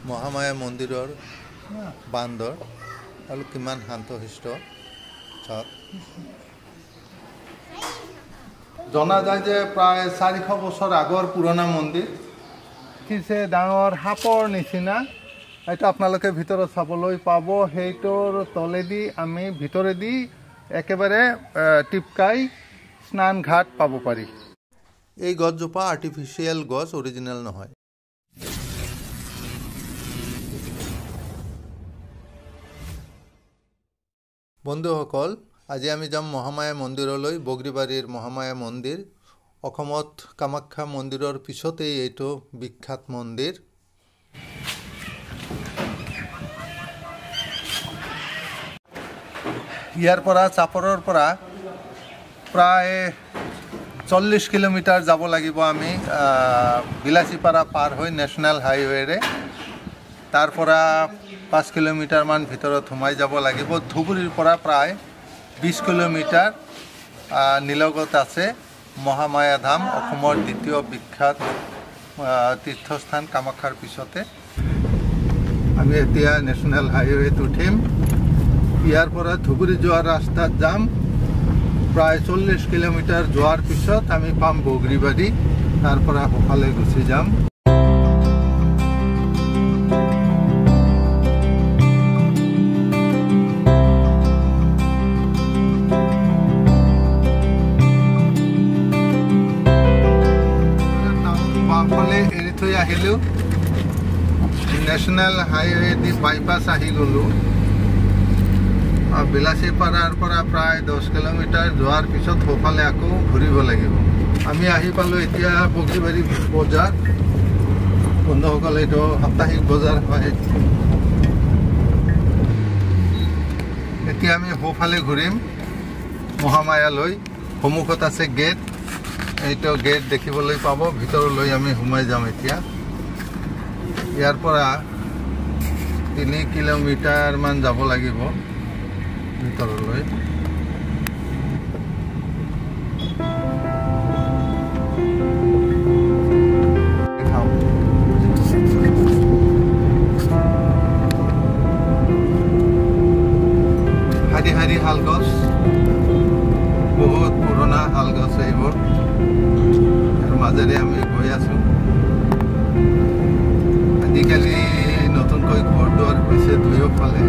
মহামায়া মন্দিৰৰ বান্দৰ আৰু কিমান শান্তশিষ্ট চাওক। জনা যায় যে প্ৰায় 400 বছৰ আগৰ পুৰণা মন্দিৰ কিছে ডাঙৰ সাপৰ নিচিনা। এইটো আপোনালোকে ভিতৰত চাবলৈ পাব। সেইটোৰ তলেদি আমি ভিতৰেদি একেবাৰে টিপকাই স্নান ঘাট পাব পাৰি। এই গছজোপা আৰ্টিফিচিয়েল গছ, অৰিজিনেল নহয়। বন্ধুসকল, আজি আমি যাম মহামায়া মন্দিৰলৈ। বগৰীবাৰীৰ মহামায়া মন্দিৰ অসমত কামাখ্যা মন্দিৰৰ পিছতেই এইটো বিখ্যাত মন্দিৰ। ইয়াৰ পৰা চাপৰৰ পৰা প্ৰায় 40 কিলোমিটাৰ যাব লাগিব আমি বিলাসীপাৰা পাৰ হৈ নেশ্যনেল হাইৱেৰে। তাৰ পৰা 5 কিলোমিটাৰমান ভিতৰত সোমাই যাব লাগিব। ধুবুৰীৰ পৰা প্ৰায় 20 কিলোমিটাৰ নিলগত আছে মহামায়া ধাম, অসমৰ দ্বিতীয় বিখ্যাত তীৰ্থস্থান কামাখ্যাৰ পিছতে। আমি এতিয়া নেশ্যনেল হাইৱেত উঠিম। ইয়াৰ পৰা ধুবুৰী যোৱাৰ ৰাস্তাত যাম। প্ৰায় 40 কিলোমিটাৰ যোৱাৰ পিছত আমি পাম বগৰীবাৰী। তাৰ পৰা সফালে গুচি যাম। বাওঁফালে এৰি থৈ আহিলোঁ। নেশ্যনেল হাইৱে দি বাইপাছ আহি গ'লোঁ। বিলাসীপাৰাৰ পৰা প্ৰায় 10 কিলোমিটাৰ যোৱাৰ পিছত সফালে আকৌ ঘূৰিব লাগিব। আমি আহি পালোঁ এতিয়া বগৰীবাৰী বজাৰ। বন্ধুসকল, এইটো সাপ্তাহিক বজাৰ হয়। এতিয়া আমি সফালে ঘূৰিম মহামায়ালৈ। সন্মুখত আছে গেট। এইটো গেট দেখিবলৈ পাব। ভিতৰলৈ আমি সোমাই যাম এতিয়া। ইয়াৰ পৰা 3 কিলোমিটাৰমান যাব লাগিব ভিতৰলৈ। শাৰী শাৰী শাল গছ, বহুত পুৰণা শাল গছ এইবোৰ। আৰু মাজেৰে আমি গৈ আছো। আজিকালি নতুনকৈ ঘৰ দুৱাৰ হৈছে দুয়োফালে।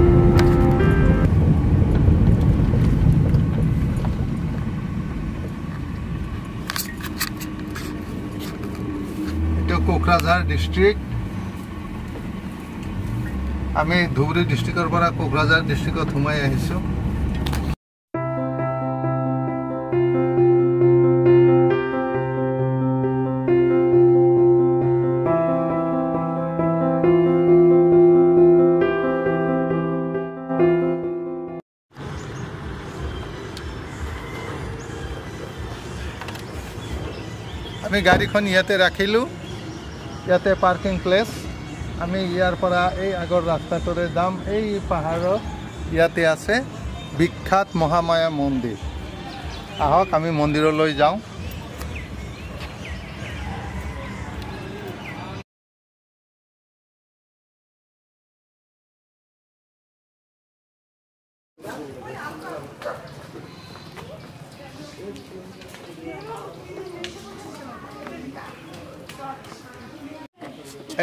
কোকৰাঝাৰ ডিষ্ট্ৰিক্ট। আমি ধুবুৰী ডিষ্ট্ৰিক্টৰ পৰা কোকৰাঝাৰ ডিষ্ট্ৰিক্টত সোমাই আহিছোঁ। আমি গাড়ীখন ইয়াতে ৰাখিলোঁ। ইয়াতে পাৰ্কিং প্লেচ। আমি ইয়াৰ পৰা এই আগৰ ৰাস্তাটোৰে যাম। এই পাহাৰত ইয়াতে আছে বিখ্যাত মহামায়া মন্দিৰ। আহক আমি মন্দিৰলৈ যাওঁ।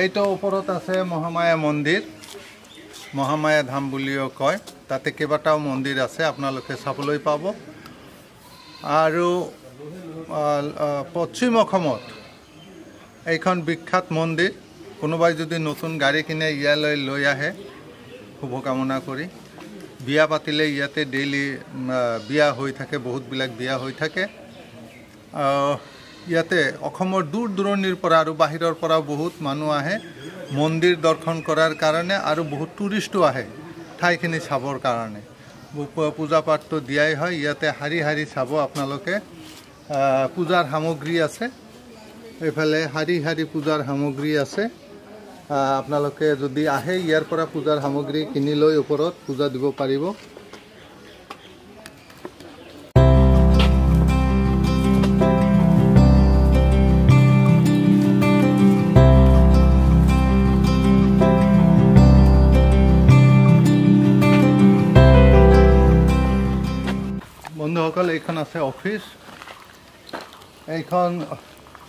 এইটো ওপৰত আছে মহামায়া মন্দিৰ, মহামায়া ধাম বুলিও কয়। তাতে কেইবাটাও মন্দিৰ আছে, আপোনালোকে চাবলৈ পাব। আৰু পশ্চিম অসমত এইখন বিখ্যাত মন্দিৰ। কোনোবাই যদি নতুন গাড়ী কিনে ইয়ালৈ লৈ আহে শুভকামনা কৰি। বিয়া পাতিলে ইয়াতে ডেইলি বিয়া হৈ থাকে, বহুতবিলাক বিয়া হৈ থাকে। ইয়াতে অসমৰ দূৰ দূৰণিৰ পৰা আৰু বাহিৰৰ পৰাও বহুত মানুহ আহে মন্দিৰ দৰ্শন কৰাৰ কাৰণে। আৰু বহুত টুৰিষ্টো আহে ঠাইখিনি চাবৰ কাৰণে। পূজা পাঠটো দিয়াই হয়। ইয়াতে শাৰী শাৰী চাব আপোনালোকে। পূজাৰ সামগ্ৰী আছে। এইফালে শাৰী শাৰী পূজাৰ সামগ্ৰী আছে। আপোনালোকে যদি আহে ইয়াৰ পৰা পূজাৰ সামগ্ৰী কিনি লৈ ওপৰত পূজা দিব পাৰিব। বন্ধুসকল এইখন আছে অফিস এইখন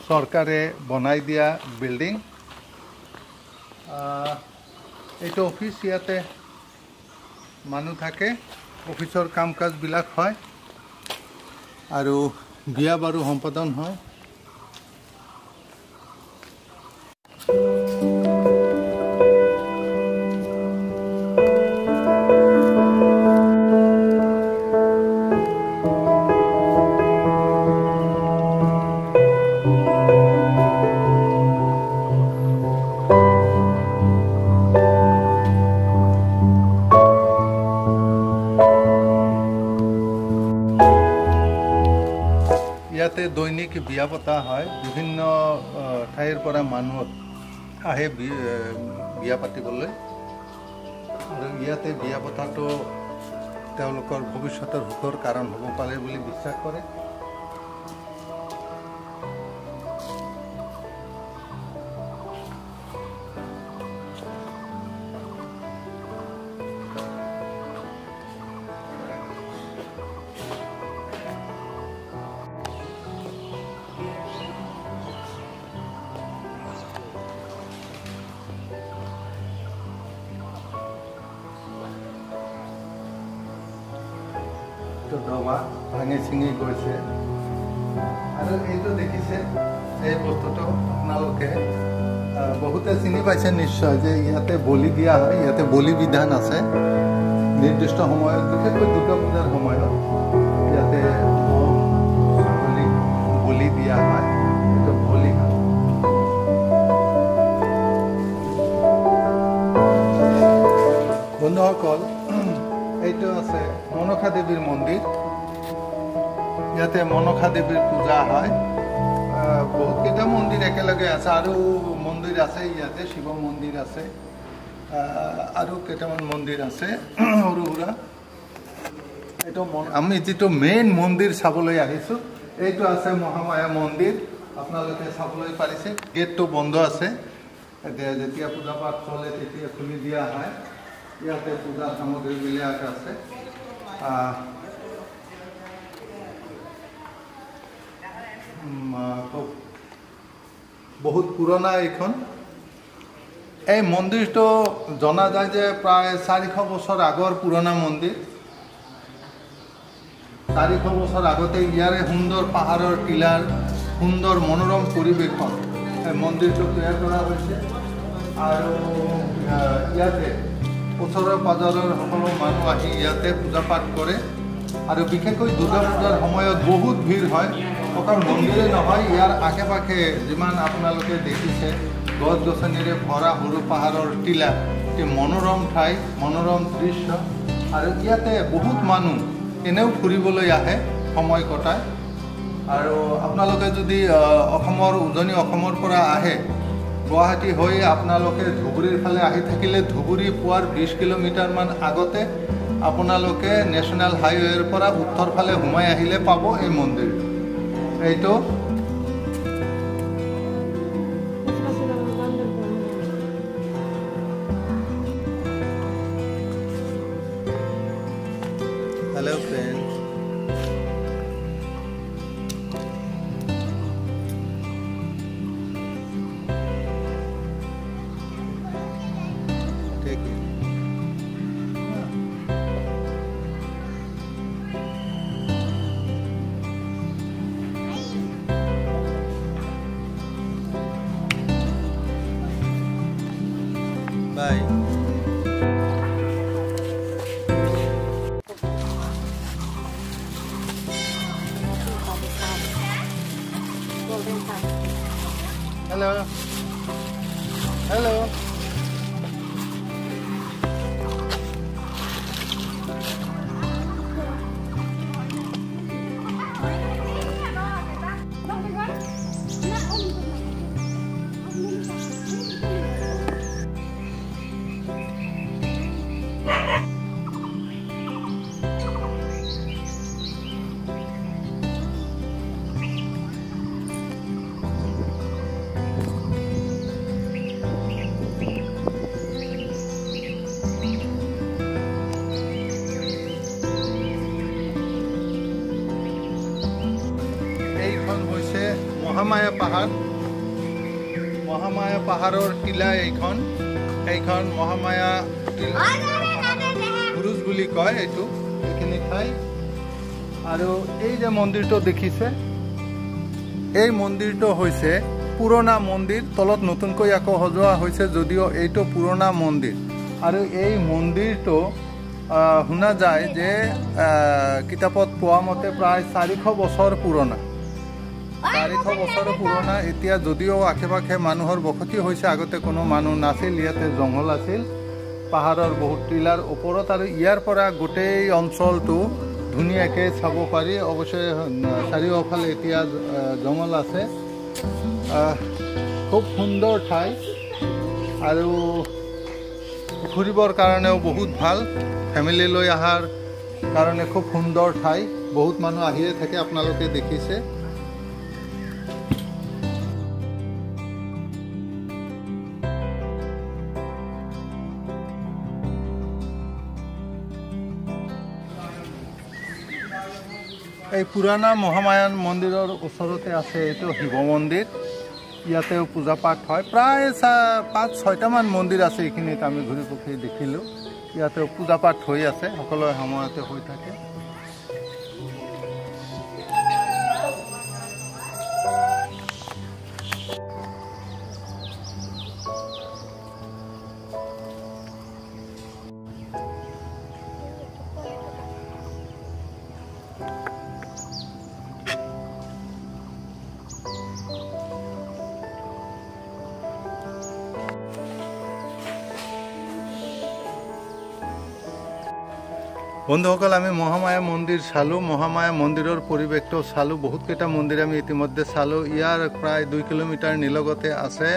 সৰকাৰে বনাই দিয়া বিল্ডিং এইটো অফিস ইয়াতে মানুহ থাকে অফিসৰ কাম কাজ বিলাক হয় আৰু বিয়া বাৰু সম্পাদন হয় ইয়াতে দৈনিক বিয়া পতা হয় বিভিন্ন ঠাইৰ পৰা মানুহ আহে বিয়া পাতিবলৈ আৰু ইয়াতে বিয়া পতাটো তেওঁলোকৰ ভৱিষ্যতৰ সুখৰ কাৰণ হ'ব পাৰে বুলি বিশ্বাস কৰে দবা ভাঙি চিঙি গৈছে আৰু এইটো দেখিছে এই বস্তুটো আপোনালোকে বহুতে চিনি পাইছে নিশ্চয় যে ইয়াতে বলি দিয়া হয় ইয়াতে বলি বিধান আছে নিৰ্দিষ্ট সময়ত বিশেষকৈ দুৰ্গা পূজাৰ সময়ত ইয়াতে বলি দিয়া হয় এইটো বলি বন্ধুসকল এইটো আছে মনসা দেৱীৰ মন্দিৰ ইয়াতে মনসা দেৱীৰ পূজা হয় বহুত কেইটা মন্দিৰ একেলগে আছে আৰু মন্দিৰ আছে ইয়াতে শিৱ মন্দিৰ আছে আৰু কেইটামান মন্দিৰ আছে সৰু সুৰা এইটো আমি যিটো মেইন মন্দিৰ চাবলৈ আহিছোঁ এইটো আছে মহামায়া মন্দিৰ আপোনালোকে চাবলৈ পাৰিছে গেটটো বন্ধ আছে যেতিয়া পূজা পাঠ চলে তেতিয়া খুলি দিয়া হয় ইয়াতে পূজা সামগ্ৰীবিলাক আছে বহুত পুৰণা এইখন এই মন্দিৰটো জনা যায় যে প্ৰায় 400 বছৰ আগৰ পুৰণা মন্দিৰ 400 বছৰ আগতে ইয়াৰে সুন্দৰ পাহাৰৰ টিলাৰ সুন্দৰ মনোৰম পৰিৱেশত এই মন্দিৰটো তৈয়াৰ কৰা হৈছে আৰু ইয়াতে ওচৰৰ পাজৰৰ সকলো মানুহ আহি ইয়াতে পূজা পাঠ কৰে আৰু বিশেষকৈ দুৰ্গা পূজাৰ সময়ত বহুত ভিৰ হয় অকল মন্দিৰে নহয় ইয়াৰ আশে পাশে যিমান আপোনালোকে দেখিছে গছ গছনিৰে ভৰা সৰু পাহাৰৰ টিলা এটি মনোৰম ঠাই মনোৰম দৃশ্য আৰু ইয়াতে বহুত মানুহ এনেও ফুৰিবলৈ আহে সময় কটায় আৰু আপোনালোকে যদি অসমৰ উজনি অসমৰ পৰা আহে গুৱাহাটী হৈ আপোনালোকে ধুবুৰীৰ ফালে আহি থাকিলে ধুবুৰী পুৱাৰ 20 কিলোমিটাৰমান আগতে আপোনালোকে নেশ্যনেল হাইৱেৰ পৰা উত্তৰ ফালে সোমাই আহিলে পাব এই মন্দিৰ এইটো hello' friend Bye. Hello. Hello. Mahamaya পাহাৰৰ টিলা এইখন মহামায়া বুৰুজ বুলি কয় এইখিনি ঠাই। আৰু এই যে মন্দিৰটো দেখিছে, এই মন্দিৰটো হৈছে পুৰণা মন্দিৰ, তলত নতুনকৈ আকৌ সজোৱা হৈছে যদিও এইটো পুৰণা মন্দিৰ। আৰু এই মন্দিৰটো শুনা যায় যে কিতাপত পোৱা মতে প্ৰায় 400 বছৰ পুৰণা। 400 বছৰ পুৰণা। এতিয়া যদিও আশে পাশে মানুহৰ বসতি হৈছে, আগতে কোনো মানুহ নাছিল, ইয়াতে জংঘল আছিল পাহাৰৰ বহুত টিলাৰ ওপৰত। আৰু ইয়াৰ পৰা গোটেই অঞ্চলটো ধুনীয়াকৈ চাব পাৰি। অৱশ্যে চাৰিওফালে এতিয়া জংঘল আছে। খুব সুন্দৰ ঠাই আৰু ঘূৰিবৰ কাৰণেও বহুত ভাল। ফেমিলি লৈ অহাৰ কাৰণে খুব সুন্দৰ ঠাই। বহুত মানুহ আহিয়ে থাকে, আপোনালোকে দেখিছে। এই পুৰণা মহামায়া মন্দিৰৰ ওচৰতে আছে এইটো শিৱ মন্দিৰ। ইয়াতেও পূজা পাঠ হয়। প্ৰায় 5-6টামান মন্দিৰ আছে এইখিনিত, আমি ঘূৰি পকি দেখিলোঁ। ইয়াতেও পূজা পাঠ হৈ আছে, সকলো সময়তে হৈ থাকে। বন্ধুসকল, আমি মহামায়া মন্দিৰ চালোঁ। মহামায়া মন্দিৰৰ পৰিৱেশটো চালোঁ। বহুতকেইটা মন্দিৰ আমি ইতিমধ্যে চালোঁ। ইয়াৰ প্ৰায় 2 কিলোমিটাৰ নিলগতে আছে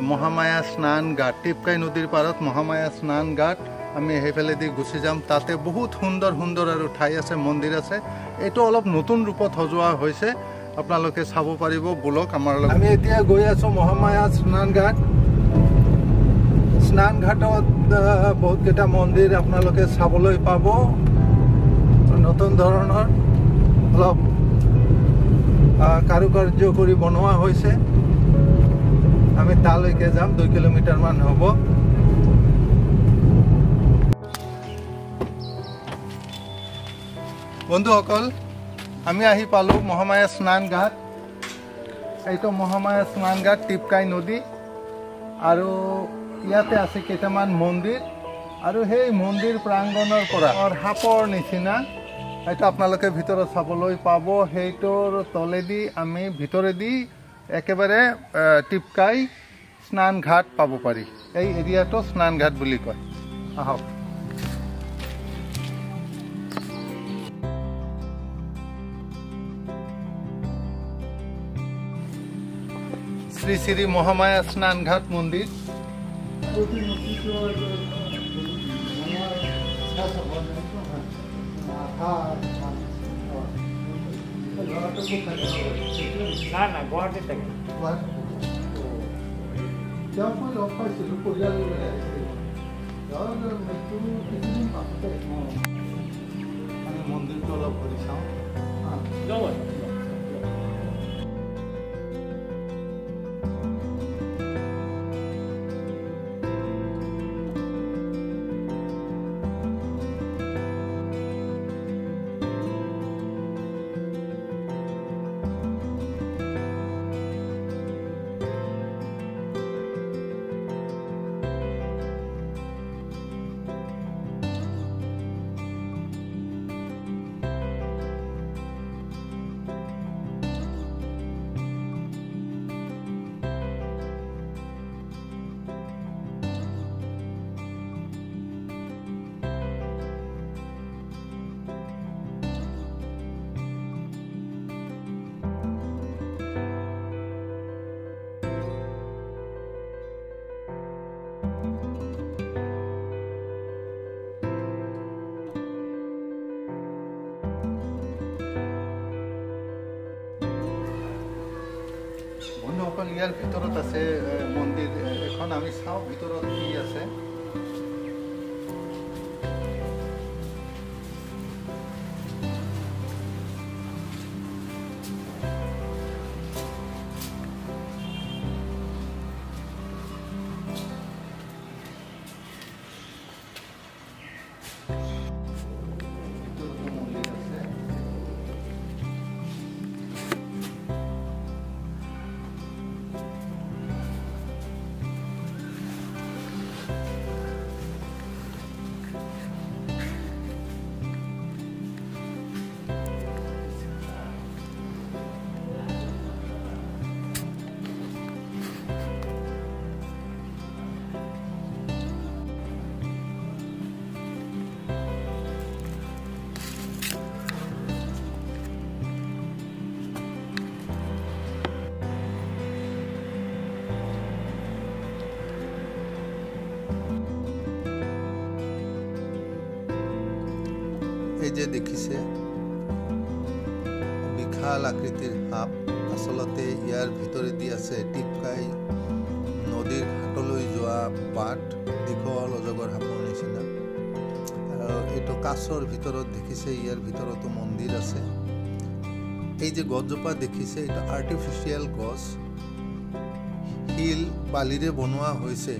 মহামায়া স্নান ঘাট। টিপকাই নদীৰ পাৰত মহামায়া স্নান ঘাট। আমি সেইফালেদি গুচি যাম। তাতে বহুত সুন্দৰ সুন্দৰ আৰু ঠাই আছে, মন্দিৰ আছে। এইটো অলপ নতুন ৰূপত সজোৱা হৈছে, আপোনালোকে চাব পাৰিব। বলক আমাৰ লগত। আমি এতিয়া গৈ আছোঁ মহামায়া স্নান ঘাট। স্নান ঘাটত বহুতকেইটা মন্দিৰ আপোনালোকে চাবলৈ পাব। নতুন ধৰণৰ অলপ কাৰুকাৰ্য কৰি বনোৱা হৈছে। আমি তালৈকে যাম, 2 কিলোমিটাৰমান হ'ব। বন্ধুসকল, আমি আহি পালোঁ মহামায়া স্নান ঘাট। এইটো মহামায়া স্নান ঘাট, টিপকাই নদী। আৰু ইয়াতে আছে কেইটামান মন্দিৰ। আৰু সেই মন্দিৰ প্ৰাংগণৰ পৰা সাপৰ নিচিনা এইটো আপোনালোকে ভিতৰত চাবলৈ পাব। সেইটোৰ তলেদি আমি ভিতৰেদি একেবাৰে টিপকাই স্নান ঘাট পাব পাৰি। এই এৰিয়াটো স্নান ঘাট বুলি কয়। আহক। শ্ৰী শ্ৰী মহামায়া স্নান ঘাট মন্দিৰ। না গুৱাহাটীত থাকে। মন্দিৰটো অলপ ঘূৰি চাওঁ। বন্ধুসকল, ইয়াৰ ভিতৰত আছে মন্দিৰ এখন। আমি চাওঁ ভিতৰত কি আছে। যে দেখিছে বিশাল আকৃতিৰ সাপ আসলতে ইয়াৰ ভিতৰেদি আছে টিপকাই নদীৰ ঘাটলৈ যোৱা বাট দীঘল অজগৰ সাপৰ নিচিনা আৰু এইটো কাছৰ ভিতৰত দেখিছে ইয়াৰ ভিতৰতো মন্দিৰ আছে এই যে গছজোপা দেখিছে এটা আৰ্টিফিচিয়েল গছ শিল বালিৰে বনোৱা হৈছে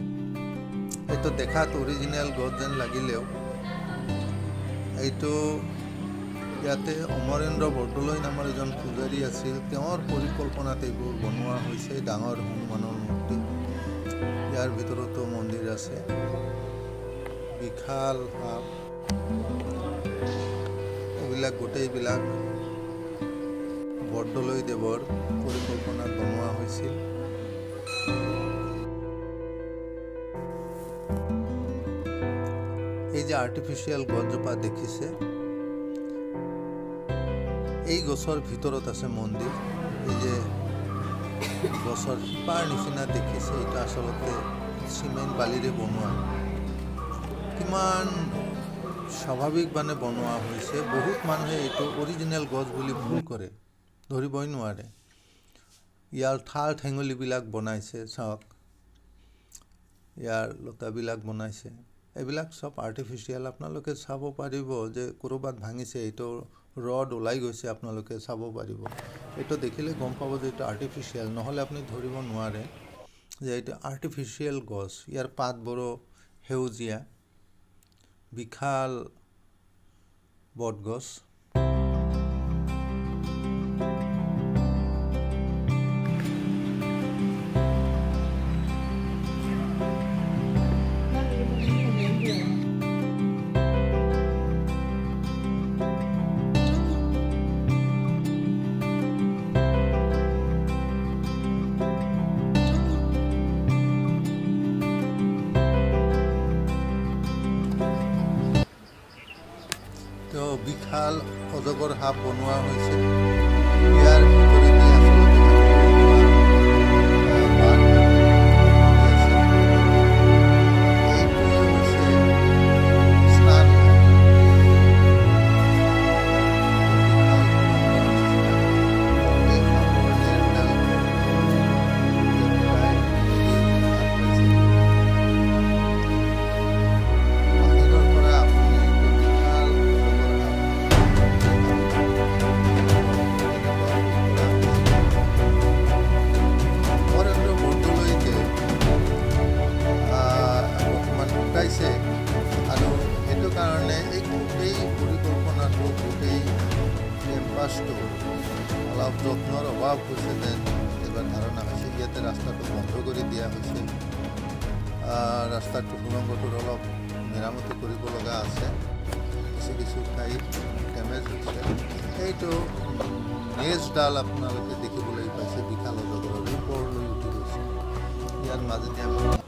এইটো দেখাত অৰিজিনেল গছ যেন লাগিলেও এইটো ইয়াতে অমৰেন্দ্ৰ বৰদলৈ নামৰ এজন পূজাৰী আছিল তেওঁৰ পৰিকল্পনাত এইবোৰ বনোৱা হৈছে ডাঙৰ হনুমানৰ মূৰ্তি ইয়াৰ ভিতৰতো মন্দিৰ আছে বিশাল সাপ এইবিলাক গোটেইবিলাক বৰদলৈ দেৱৰ পৰিকল্পনাত বনোৱা হৈছিল এই যে আৰ্টিফিচিয়েল গছজোপা দেখিছে এই গছৰ ভিতৰত আছে মন্দিৰ এই যে গছৰ শিপাৰ নিচিনা দেখিছে এটা আসলতে সিমেন্ট বালিৰে বনোৱা কিমান স্বাভাৱিক মানে বনোৱা হৈছে বহুত মানুহে এইটো অৰিজিনেল গছ বুলি ভুল কৰে ধৰিবই নোৱাৰে ইয়াৰ ঠাল ঠেঙুলিবিলাক বনাইছে চাওক ইয়াৰ লতাবিলাক বনাইছে এইবিলাক সব আৰ্টিফিচিয়েল আপোনালোকে চাব পাৰিব যে কৰবাত ভাঙিছে এইটো ৰড ওলাই গৈছে আপোনালোকে চাব পাৰিব এইটো দেখিলে গম পাব যে এটা আৰ্টিফিচিয়েল নহলে আপুনি ধৰিব নোৱাৰে যে এটা আৰ্টিফিচিয়েল গছ ইয়াৰ পাতবোৰ হেউজিয়া বিশাল বটগছ বিশাল অজগৰ সাপ বনোৱা হৈছে ইয়াৰ ভিতৰেদি আৰু সেইটো কাৰণে এই গোটেই পৰিকল্পনাটো গোটেই কেম্পাছটো অলপ যত্নৰ অভাৱ হৈছে যেন এবাৰ ধাৰণা হৈছে ইয়াতে ৰাস্তাটো বন্ধ কৰি দিয়া হৈছে ৰাস্তাটো সুৰংগটোৰ অলপ মেৰামতি কৰিব লগা আছে কিছু কিছু ঠাইত ডেমেজ হৈছে এইটো নেজডাল আপোনালোকে দেখিবলৈ পাইছে বিশাল অজগৰৰ ওপৰলৈ উঠি গৈছে ইয়াৰ মাজতে আমি